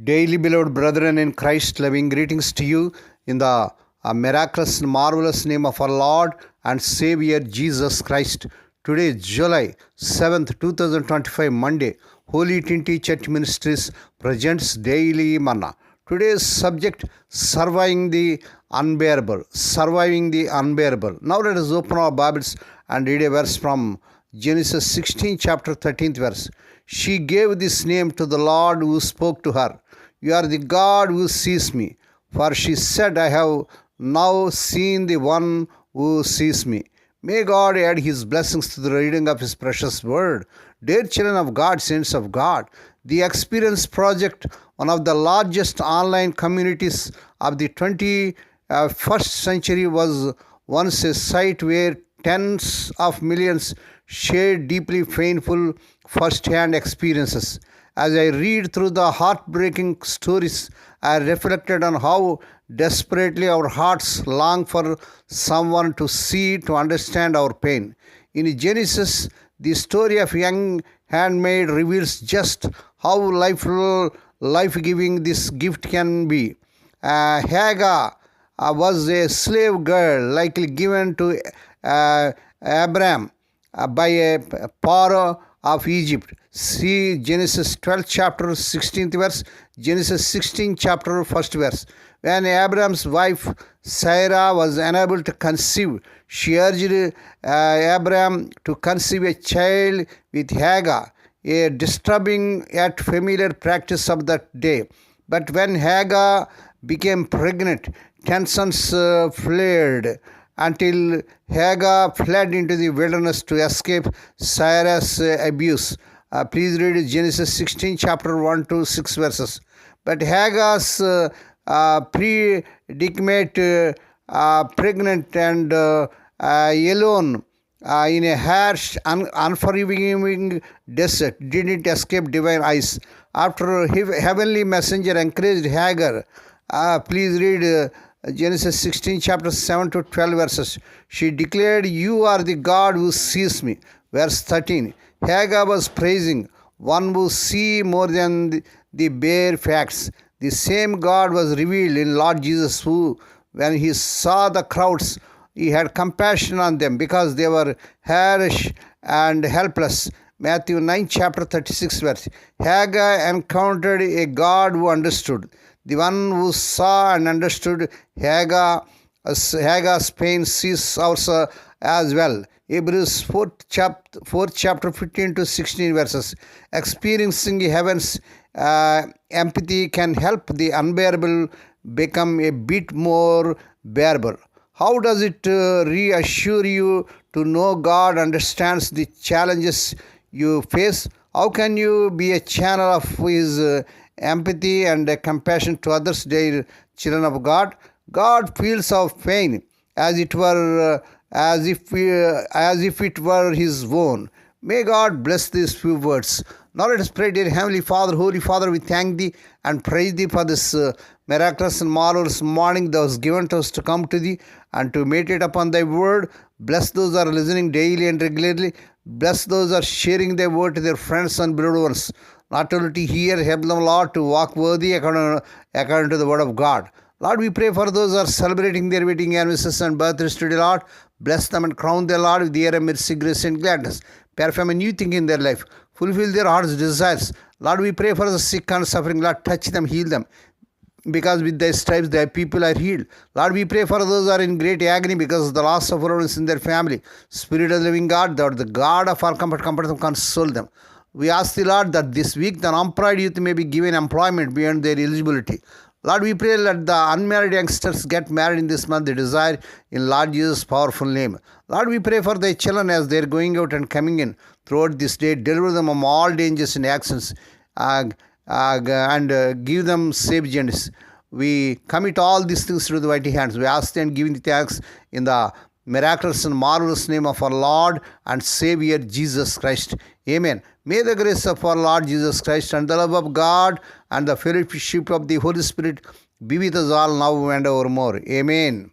Daily beloved brethren in Christ, loving greetings to you in the miraculous and marvelous name of our Lord and Savior Jesus Christ. Today is July 7th, 2025, Monday. Holy Trinity Church Ministries presents Daily Manna. Today's subject, surviving the unbearable. Surviving the unbearable. Now let us open our Bibles and read a verse from Genesis 16, chapter 13th verse. She gave this name to the Lord who spoke to her. You are the God who sees me. For she said, I have now seen the one who sees me. May God add His blessings to the reading of His precious word. Dear children of God, saints of God, the Experience Project, one of the largest online communities of the 21st century, was once a site where tens of millions shared deeply painful first-hand experiences. As I read through the heartbreaking stories, I reflected on how desperately our hearts long for someone to see, to understand our pain. In Genesis, the story of young handmaid reveals just how life-giving this gift can be. Hagar was a slave girl, likely given to Abraham by a Pharaoh of Egypt. See Genesis 12 chapter 16th verse, Genesis 16 chapter 1st verse. When Abraham's wife Sarah was unable to conceive, she urged Abraham to conceive a child with Hagar, a disturbing yet familiar practice of that day. But when Hagar became pregnant, tensions flared until Hagar fled into the wilderness to escape Sarah's abuse. Please read Genesis 16, chapter 1 to 6 verses. But Hagar's predicament, pregnant and alone in a harsh, unforgiving desert, didn't escape divine eyes. After heavenly messenger encouraged Hagar, please read Genesis 16, chapter 7 to 12 verses. She declared, you are the God who sees me. Verse 13. Hagar was praising one who sees more than the bare facts. The same God was revealed in Lord Jesus, who, when He saw the crowds, He had compassion on them because they were harassed and helpless. Matthew 9, chapter 36 verse. Hagar encountered a God who understood. The one who saw and understood Hagar's pain sees ours as well. Hebrews 4 chapter 15 to 16 verses. Experiencing heaven's empathy can help the unbearable become a bit more bearable. How does it reassure you to know God understands the challenges you face? How can you be a channel of His empathy and compassion to others, dear children of God? God feels our pain as if it were His own. May God bless these few words. Now let us pray. Dear Heavenly Father, Holy Father, we thank Thee and praise Thee for this miraculous and marvelous morning that was given to us to come to Thee and to meditate upon Thy word. Bless those who are listening daily and regularly. Bless those who are sharing Thy word to their friends and beloved ones. Not only to hear, help them, Lord, to walk worthy according to the word of God. Lord, we pray for those who are celebrating their wedding anniversaries and birthdays today, Lord. Bless them and crown their Lord with the air of mercy, grace, and gladness. Perform a new thing in their life. Fulfill their heart's desires. Lord, we pray for the sick and suffering. Lord, touch them, heal them. Because with Thy stripes, Thy people are healed. Lord, we pray for those who are in great agony because of the loss of loved ones in their family. Spirit of the living God, Thou art the God of all comfort them, console them. We ask Thee, Lord, that this week the unemployed youth may be given employment beyond their eligibility. Lord, we pray that the unmarried youngsters get married in this month, they desire in Lord Jesus' powerful name. Lord, we pray for Thy children as they are going out and coming in throughout this day. Deliver them from all dangers and actions and give them safe journeys. We commit all these things to the mighty hands. We ask Thee and give Thee thanks in the miraculous and marvelous name of our Lord and Savior Jesus Christ. Amen. May the grace of our Lord Jesus Christ and the love of God and the fellowship of the Holy Spirit be with us all now and evermore. Amen.